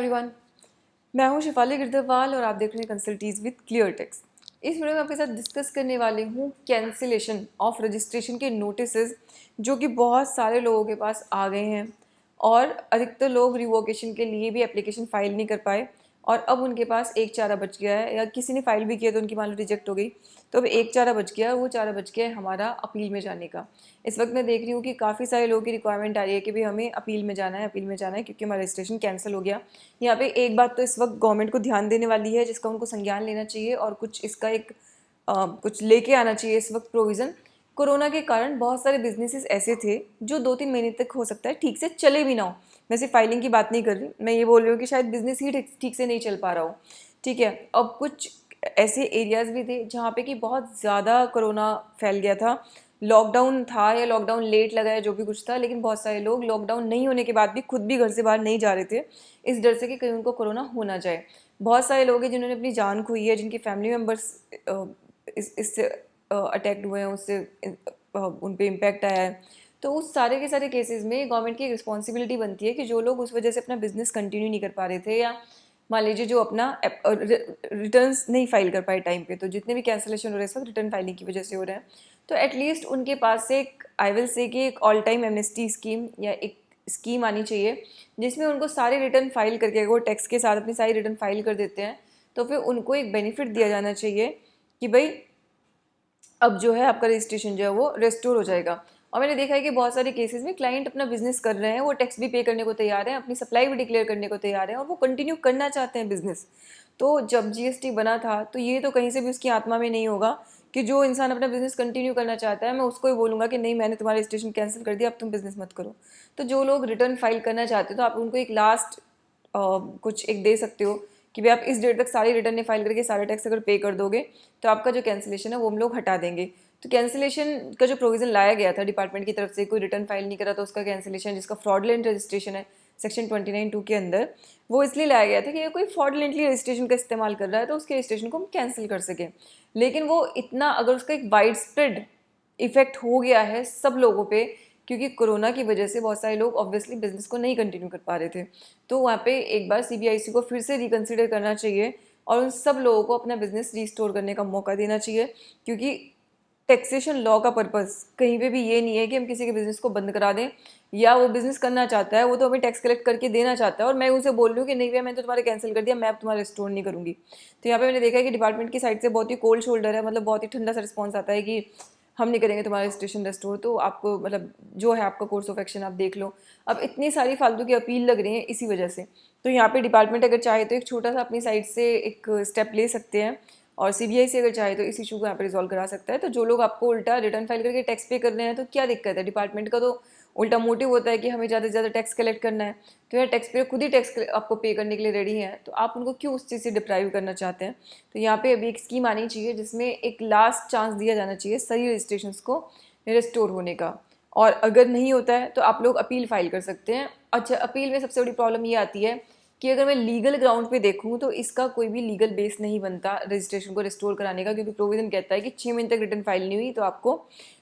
Everyone, मैं हूं शिफाली गिरदेवाल और आप देख रहे हैं कंसल्टीज विद क्लियर टेक्स्ट। इस वीडियो में आपके साथ डिस्कस करने वाली हूं कैंसिलेशन ऑफ रजिस्ट्रेशन के नोटिसेस जो कि बहुत सारे लोगों के पास आ गए हैं और अधिकतर लोग रिवोकेशन के लिए भी एप्लीकेशन फ़ाइल नहीं कर पाए और अब उनके पास एक चारा बच गया है, या किसी ने फ़ाइल भी किया तो उनकी मान लो रिजेक्ट हो गई, तो अब एक चारा बच गया, वो चारा बच गया है हमारा अपील में जाने का। इस वक्त मैं देख रही हूँ कि काफ़ी सारे लोगों की रिक्वायरमेंट आ रही है कि भाई हमें अपील में जाना है, अपील में जाना है क्योंकि हमारा रजिस्ट्रेशन कैंसिल हो गया। यहाँ पे एक बात तो इस वक्त गवर्नमेंट को ध्यान देने वाली है जिसका उनको संज्ञान लेना चाहिए और कुछ इसका एक कुछ लेके आना चाहिए इस वक्त प्रोविज़न। कोरोना के कारण बहुत सारे बिजनेसेस ऐसे थे जो 2-3 महीने तक हो सकता है ठीक से चले भी ना हो। मैं सिर्फ फाइलिंग की बात नहीं कर रही, मैं ये बोल रही हूँ कि शायद बिजनेस ही ठीक से नहीं चल पा रहा हो। ठीक है, अब कुछ ऐसे एरियाज़ भी थे जहाँ पे कि बहुत ज़्यादा कोरोना फैल गया था। लॉकडाउन था या लॉकडाउन लेट लगा है जो भी कुछ था, लेकिन बहुत सारे लोग लॉकडाउन नहीं होने के बाद भी खुद भी घर से बाहर नहीं जा रहे थे इस डर से कि कहीं उनको कोरोना हो ना जाए। बहुत सारे लोग हैं जिन्होंने अपनी जान खोई है, जिनकी फैमिली मेम्बर्स इससे अटैक्ड हुए हैं, उससे उन पे इम्पैक्ट आया है। तो उस सारे के सारे केसेस में गवर्नमेंट की एक रिस्पॉन्सिबिलिटी बनती है कि जो लोग उस वजह से अपना बिजनेस कंटिन्यू नहीं कर पा रहे थे, या मान लीजिए जो अपना रिटर्न्स नहीं फाइल कर पाए टाइम पे, तो जितने भी कैंसिलेशन हो रहे हैं सब रिटर्न फाइलिंग की वजह से हो रहे हैं, तो एटलीस्ट उनके पास से एक आई विल से कि एक ऑल टाइम एमनेस्टी स्कीम या एक स्कीम आनी चाहिए जिसमें उनको सारे रिटर्न फाइल करके, अगर वो टैक्स के साथ अपनी सारी रिटर्न फाइल कर देते हैं तो फिर उनको एक बेनिफिट दिया जाना चाहिए कि भाई अब जो है आपका रजिस्ट्रेशन जो है वो रेस्टोर हो जाएगा। और मैंने देखा है कि बहुत सारे केसेस में क्लाइंट अपना बिजनेस कर रहे हैं, वो टैक्स भी पे करने को तैयार हैं, अपनी सप्लाई भी डिक्लेयर करने को तैयार हैं और वो कंटिन्यू करना चाहते हैं बिजनेस। तो जब जीएसटी बना था तो ये तो कहीं से भी उसकी आत्मा में नहीं होगा कि जो इंसान अपना बिजनेस कंटिन्यू करना चाहता है मैं उसको ही बोलूँगा कि नहीं, मैंने तुम्हारा रजिस्ट्रेशन कैंसिल कर दिया, अब तुम बिजनेस मत करो। तो जो लोग रिटर्न फाइल करना चाहते हो तो आप उनको एक लास्ट कुछ एक दे सकते हो कि भाई आप इस डेट तक सारी रिटर्न ने फाइल करके सारे टैक्स अगर पे कर दोगे तो आपका जो कैंसिलेशन है वो हम लोग हटा देंगे। तो कैंसिलेशन का जो प्रोविज़न लाया गया था डिपार्टमेंट की तरफ से, कोई रिटर्न फाइल नहीं करा तो उसका कैंसिलेशन, जिसका फ्रॉडलेंट रजिस्ट्रेशन है सेक्शन 29(2) के अंदर, वो इसलिए लाया गया था कि कोई फ्रॉडलेंटली रजिस्ट्रेशन का इस्तेमाल कर रहा है तो उसके रजिस्ट्रेशन को हम कैंसिल कर सकें। लेकिन वो इतना, अगर उसका एक वाइड स्प्रेड इफेक्ट हो गया है सब लोगों पे, क्योंकि कोरोना की वजह से बहुत सारे लोग ऑब्वियसली बिजनेस को नहीं कंटिन्यू कर पा रहे थे, तो वहाँ पे एक बार सीबीआईसी को फिर से रिकंसिडर करना चाहिए और उन सब लोगों को अपना बिजनेस रिस्टोर करने का मौका देना चाहिए। क्योंकि टैक्सेशन लॉ का पर्पस कहीं पे भी ये नहीं है कि हम किसी के बिजनेस को बंद करा दें, या वो बिजनेस करना चाहता है वो तो हमें टैक्स कलेक्ट करके देना चाहता है और मैं उसे बोल रही हूँ कि नहीं भैया, मैंने तो तुम्हारे कैंसिल कर दिया, मैं अब तुम्हारा रिस्टोर नहीं करूँगी। तो यहाँ पे मैंने देखा है कि डिपार्टमेंट की साइड से बहुत ही कोल्ड शोल्डर है, मतलब बहुत ही ठंडा सा रिस्पॉन्स आता है कि हम नहीं करेंगे तुम्हारा रजिस्ट्रेशन रेस्टोर, तो आपको मतलब जो है आपका कोर्स ऑफ एक्शन आप देख लो। अब इतनी सारी फालतू की अपील लग रही है इसी वजह से, तो यहाँ पे डिपार्टमेंट अगर चाहे तो एक छोटा सा अपनी साइड से एक स्टेप ले सकते हैं और सीबीआईसी अगर चाहे तो इस इशू को यहाँ पे रिजॉल्व करा सकता है। तो जो लोग आपको उल्टा रिटर्न फाइल करके टैक्स पे कर रहे हैं तो क्या दिक्कत है, डिपार्टमेंट का तो उल्टा मोटिव होता है कि हमें ज़्यादा से ज़्यादा टैक्स कलेक्ट करना है, तो यार टैक्स पे खुद ही टैक्स आपको पे करने के लिए रेडी हैं, तो आप उनको क्यों उस चीज़ से डिप्राइव करना चाहते हैं। तो यहाँ पे अभी एक स्कीम आनी चाहिए जिसमें एक लास्ट चांस दिया जाना चाहिए सही रजिस्ट्रेशन को रिस्टोर होने का, और अगर नहीं होता है तो आप लोग अपील फाइल कर सकते हैं। अच्छा, अपील में सबसे बड़ी प्रॉब्लम ये आती है कि अगर मैं लीगल ग्राउंड पे देखूं तो इसका कोई भी लीगल बेस नहीं बनता रजिस्ट्रेशन को रिस्टोर कराने का, क्योंकि प्रोविजन कहता है कि 6 महीने तक रिटर्न फाइल नहीं हुई तो आपको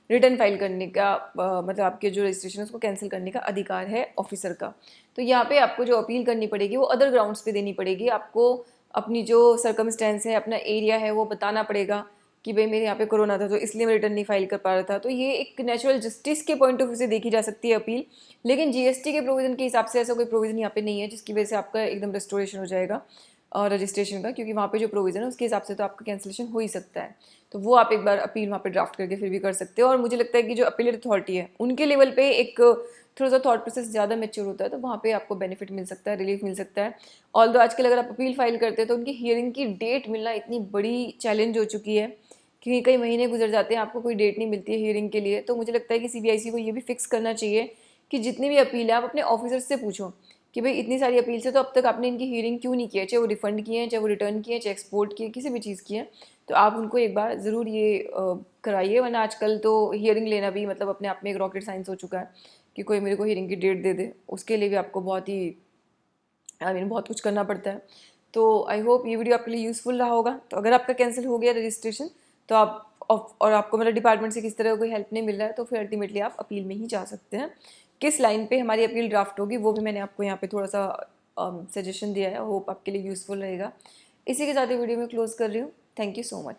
रिटर्न फाइल करने का मतलब आपके जो रजिस्ट्रेशन है उसको कैंसिल करने का अधिकार है ऑफिसर का। तो यहाँ पे आपको जो अपील करनी पड़ेगी वो अदर ग्राउंड्स पे देनी पड़ेगी, आपको अपनी जो सर्कमस्टेंस है, अपना एरिया है वो बताना पड़ेगा कि भाई मेरे यहाँ पे कोरोना था तो इसलिए मैं रिटर्न नहीं फाइल कर पा रहा था। तो ये एक नेचुरल जस्टिस के पॉइंट ऑफ व्यू से देखी जा सकती है अपील, लेकिन जीएसटी के प्रोविजन के हिसाब से ऐसा कोई प्रोविजन यहाँ पे नहीं है जिसकी वजह से आपका एकदम रेस्टोरेशन हो जाएगा और रजिस्ट्रेशन का, क्योंकि वहाँ पे जो प्रोविजन है उसके हिसाब से तो आपका कैंसिलेशन हो ही सकता है। तो वो आप एक बार अपील वहाँ पे ड्राफ्ट करके फिर भी कर सकते हो, और मुझे लगता है कि जो अपीलेट अथॉरिटी है उनके लेवल पे एक थोड़ा सा थॉट प्रोसेस ज़्यादा मैच्योर होता है, तो वहाँ पे आपको बेनिफिट मिल सकता है, रिलीफ मिल सकता है। ऑल दो आजकल अगर आप अपील फाइल करते हैं तो उनकी हियरिंग की डेट मिलना इतनी बड़ी चैलेंज हो चुकी है कि कई महीने गुजर जाते हैं, आपको कोई डेट नहीं मिलती है हियरिंग के लिए। तो मुझे लगता है कि सीबीआईसी को ये भी फिक्स करना चाहिए कि जितनी भी अपील है आप अपने ऑफिसर से पूछो कि भाई इतनी सारी अपील से तो अब तक आपने इनकी हियरिंग क्यों नहीं की है, चाहे वो रिफंड किए हैं, चाहे वो रिटर्न किए हैं, चाहे एक्सपोर्ट किए, किसी भी चीज़ की है, तो आप उनको एक बार ज़रूर ये कराइए। वरना आजकल तो हियरिंग लेना भी मतलब अपने आप में एक रॉकेट साइंस हो चुका है कि कोई मेरे को हियरिंग की डेट दे दे, उसके लिए भी आपको बहुत ही बहुत कुछ करना पड़ता है। तो आई होप ये वीडियो आपके लिए यूज़फुल रहा होगा। तो अगर आपका कैंसिल हो गया रजिस्ट्रेशन तो आप और आपको मतलब डिपार्टमेंट से किस तरह कोई हेल्प नहीं मिल रहा है तो फिर अल्टीमेटली आप अपील में ही जा सकते हैं। किस लाइन पे हमारी अपील ड्राफ्ट होगी वो भी मैंने आपको यहाँ पे थोड़ा सा सजेशन दिया है, होप आपके लिए यूज़फुल रहेगा। इसी के साथ ही वीडियो में क्लोज़ कर रही हूँ। Thank you so much.